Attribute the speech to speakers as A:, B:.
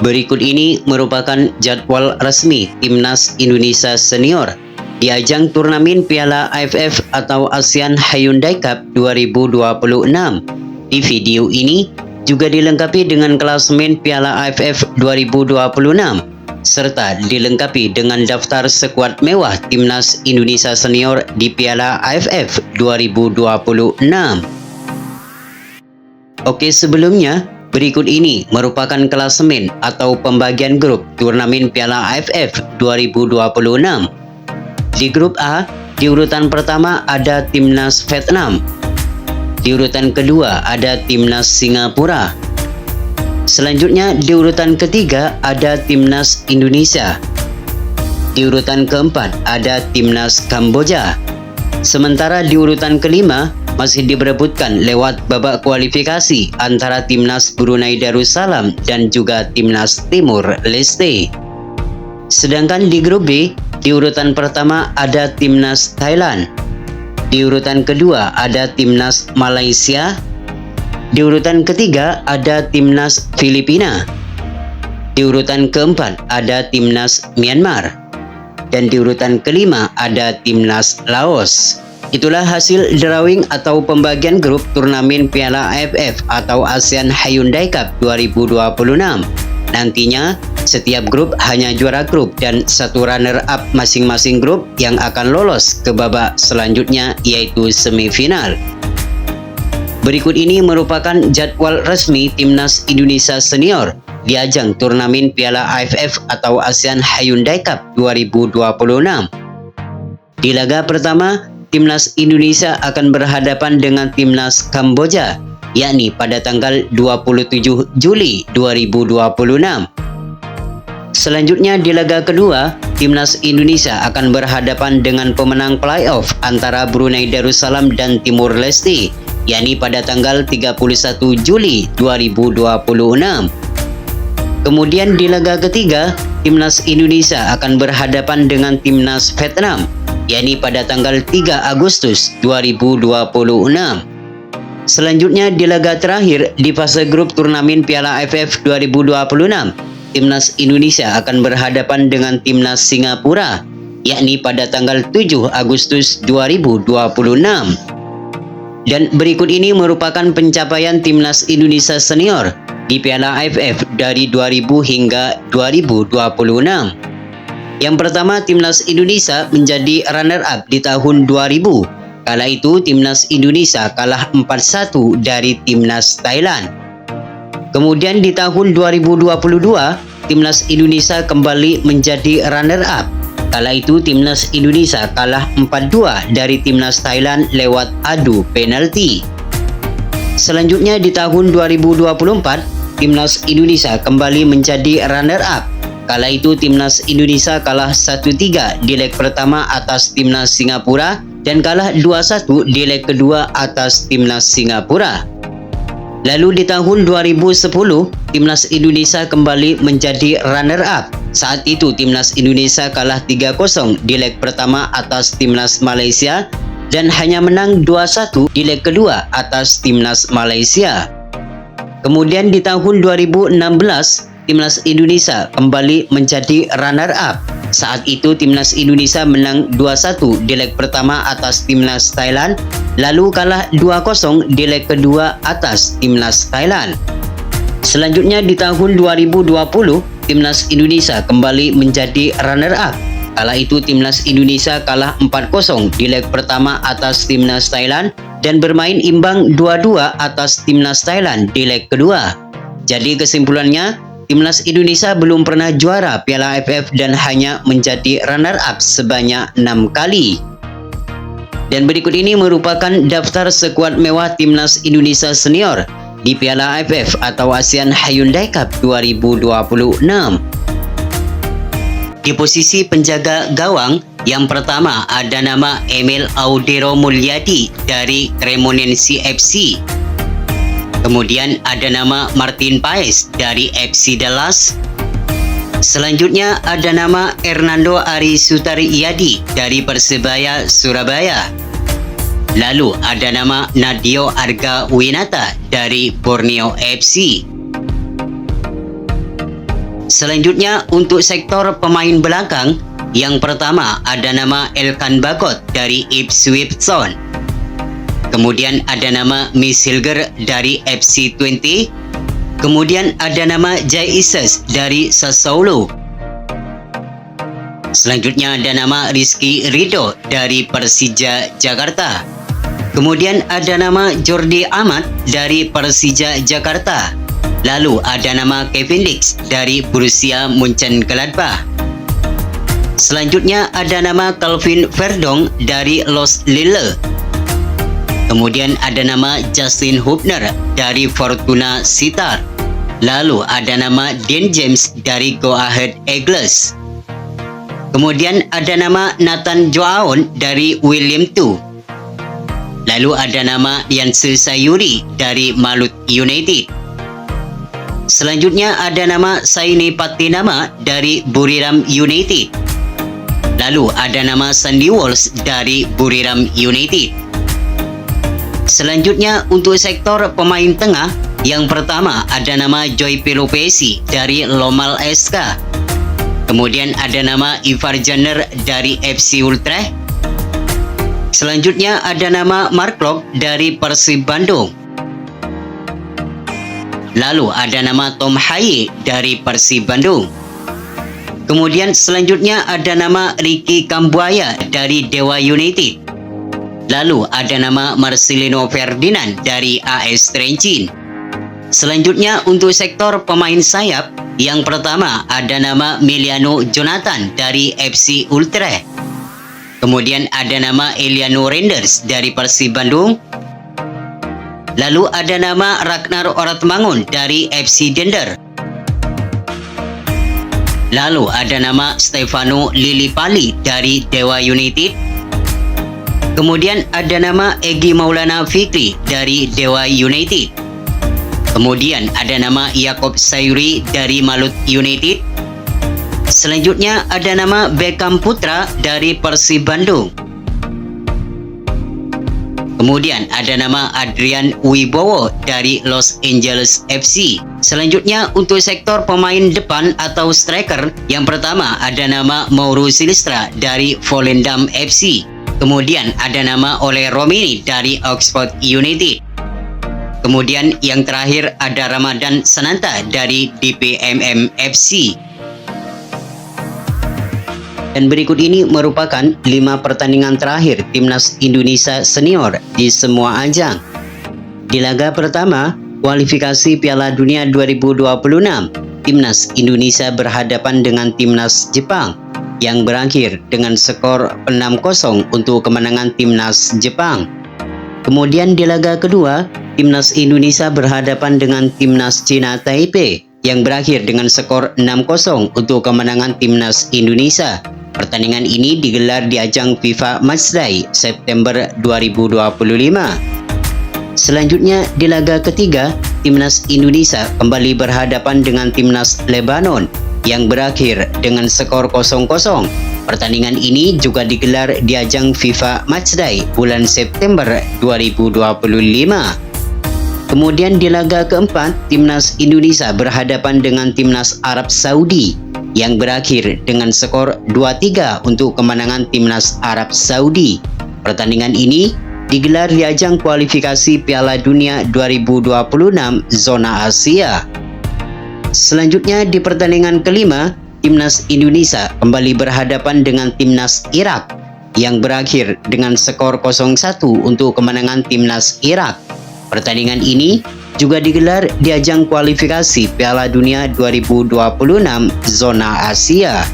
A: Berikut ini merupakan jadwal resmi Timnas Indonesia Senior di ajang turnamen Piala AFF atau ASEAN Hyundai Cup 2026. Di video ini juga dilengkapi dengan klasemen Piala AFF 2026 serta dilengkapi dengan daftar skuad mewah Timnas Indonesia Senior di Piala AFF 2026. Oke, sebelumnya berikut ini merupakan klasemen atau pembagian grup turnamen Piala AFF 2026. Di grup A, di urutan pertama ada Timnas Vietnam. Di urutan kedua ada Timnas Singapura. Selanjutnya di urutan ketiga ada Timnas Indonesia. Di urutan keempat ada Timnas Kamboja. Sementara di urutan kelima masih diperebutkan lewat babak kualifikasi antara Timnas Brunei Darussalam dan juga Timnas Timur Leste. Sedangkan di grup B, di urutan pertama ada Timnas Thailand. Di urutan kedua ada Timnas Malaysia. Di urutan ketiga ada Timnas Filipina. Di urutan keempat ada Timnas Myanmar. Dan di urutan kelima ada Timnas Laos. Itulah hasil drawing atau pembagian grup turnamen Piala AFF atau ASEAN Hyundai Cup 2026. Nantinya setiap grup hanya juara grup dan satu runner-up masing-masing grup yang akan lolos ke babak selanjutnya yaitu semifinal. Berikut ini merupakan jadwal resmi Timnas Indonesia Senior di ajang turnamen Piala AFF atau ASEAN Hyundai Cup 2026. Di laga pertama, Timnas Indonesia akan berhadapan dengan Timnas Kamboja, yakni pada tanggal 27 Juli 2026. Selanjutnya di laga kedua, Timnas Indonesia akan berhadapan dengan pemenang playoff antara Brunei Darussalam dan Timur Leste, yakni pada tanggal 31 Juli 2026. Kemudian di laga ketiga, Timnas Indonesia akan berhadapan dengan Timnas Vietnam, yakni pada tanggal 3 Agustus 2026. Selanjutnya di laga terakhir di fase grup turnamen Piala AFF 2026, Timnas Indonesia akan berhadapan dengan Timnas Singapura, yakni pada tanggal 7 Agustus 2026. Dan berikut ini merupakan pencapaian Timnas Indonesia Senior di Piala AFF dari 2000 hingga 2026. Yang pertama, Timnas Indonesia menjadi runner-up di tahun 2000. Kala itu Timnas Indonesia kalah 4-1 dari Timnas Thailand. Kemudian di tahun 2022, Timnas Indonesia kembali menjadi runner-up. Kala itu Timnas Indonesia kalah 4-2 dari Timnas Thailand lewat adu penalti. Selanjutnya di tahun 2024, Timnas Indonesia kembali menjadi runner-up. Kala itu Timnas Indonesia kalah 1-3 di leg pertama atas Timnas Singapura dan kalah 2-1 di leg kedua atas Timnas Singapura. Lalu di tahun 2010, Timnas Indonesia kembali menjadi runner-up. Saat itu Timnas Indonesia kalah 3-0 di leg pertama atas Timnas Malaysia dan hanya menang 2-1 di leg kedua atas Timnas Malaysia. Kemudian di tahun 2016, Timnas Indonesia kembali menjadi runner-up. Saat itu Timnas Indonesia menang 2-1 di leg pertama atas Timnas Thailand, lalu kalah 2-0 di leg kedua atas Timnas Thailand. Selanjutnya di tahun 2020, Timnas Indonesia kembali menjadi runner-up. Kala itu Timnas Indonesia kalah 4-0 di leg pertama atas Timnas Thailand dan bermain imbang 2-2 atas Timnas Thailand di leg kedua. Jadi kesimpulannya, Timnas Indonesia belum pernah juara Piala AFF dan hanya menjadi runner-up sebanyak 6 kali. Dan berikut ini merupakan daftar skuad mewah Timnas Indonesia Senior di Piala AFF atau ASEAN Hyundai Cup 2026. Di posisi penjaga gawang, yang pertama ada nama Emil Audero Mulyadi dari Cremonense FC. Kemudian ada nama Martin Paes dari FC Dallas. Selanjutnya ada nama Hernando Ari Sutariyadi dari Persebaya Surabaya. Lalu ada nama Nadio Arga Winata dari Borneo FC. Selanjutnya untuk sektor pemain belakang, yang pertama ada nama Elkan Bagot dari Ipswich Town. Kemudian ada nama Miss Hilger dari FC Twente. Kemudian ada nama Jay Ises dari Sassuolo. Selanjutnya ada nama Rizky Ridho dari Persija Jakarta. Kemudian ada nama Jordi Amat dari Persija Jakarta. Lalu ada nama Kevin Dix dari Borussia Mönchengladbach. Selanjutnya ada nama Calvin Verdong dari Los Lille. Kemudian ada nama Justin Hubner dari Fortuna Sittard. Lalu ada nama Dean James dari Go Ahead Eagles. Kemudian ada nama Nathan Joaon dari William II. Lalu ada nama Yansu Sayuri dari Malut United. Selanjutnya ada nama Saini Patinama dari Buriram United. Lalu ada nama Sandy Walsh dari Buriram United. Selanjutnya untuk sektor pemain tengah, yang pertama ada nama Joy Pelopesi dari Lomal SK. Kemudian ada nama Ivar Janner dari FC Utrecht. Selanjutnya ada nama Mark Klok dari Persib Bandung. Lalu ada nama Tom Haye dari Persib Bandung. Kemudian selanjutnya ada nama Ricky Kambuaya dari Dewa United. Lalu ada nama Marcelino Ferdinand dari AS Trencin. Selanjutnya untuk sektor pemain sayap, yang pertama ada nama Miliano Jonathan dari FC Utrecht. Kemudian ada nama Eliano Renders dari Persib Bandung. Lalu ada nama Ragnar Oratmangun dari FC Dender. Lalu ada nama Stefano Lillipali dari Dewa United. Kemudian ada nama Egy Maulana Fikri dari Dewa United. Kemudian ada nama Yakob Sayuri dari Malut United. Selanjutnya ada nama Beckham Putra dari Persib Bandung. Kemudian ada nama Adrian Wibowo dari Los Angeles FC. Selanjutnya untuk sektor pemain depan atau striker, yang pertama ada nama Mauro Silistra dari Volendam FC. Kemudian ada nama Ole Romini dari Oxford United. Kemudian yang terakhir ada Ramadan Sananta dari DPMM FC. Dan berikut ini merupakan 5 pertandingan terakhir Timnas Indonesia Senior di semua ajang. Di laga pertama, kualifikasi Piala Dunia 2026, Timnas Indonesia berhadapan dengan Timnas Jepang yang berakhir dengan skor 6-0 untuk kemenangan Timnas Jepang. Kemudian di laga kedua, Timnas Indonesia berhadapan dengan Timnas Cina Taipei yang berakhir dengan skor 6-0 untuk kemenangan Timnas Indonesia. Pertandingan ini digelar di ajang FIFA Matchday September 2025. Selanjutnya di laga ketiga, Timnas Indonesia kembali berhadapan dengan Timnas Lebanon yang berakhir dengan skor 0-0. Pertandingan ini juga digelar di ajang FIFA Matchday bulan September 2025. Kemudian di laga keempat, Timnas Indonesia berhadapan dengan Timnas Arab Saudi yang berakhir dengan skor 2-3 untuk kemenangan Timnas Arab Saudi. Pertandingan ini digelar di ajang kualifikasi Piala Dunia 2026 zona Asia. Selanjutnya di pertandingan kelima, Timnas Indonesia kembali berhadapan dengan Timnas Irak yang berakhir dengan skor 0-1 untuk kemenangan Timnas Irak. Pertandingan ini juga digelar di ajang kualifikasi Piala Dunia 2026 zona Asia.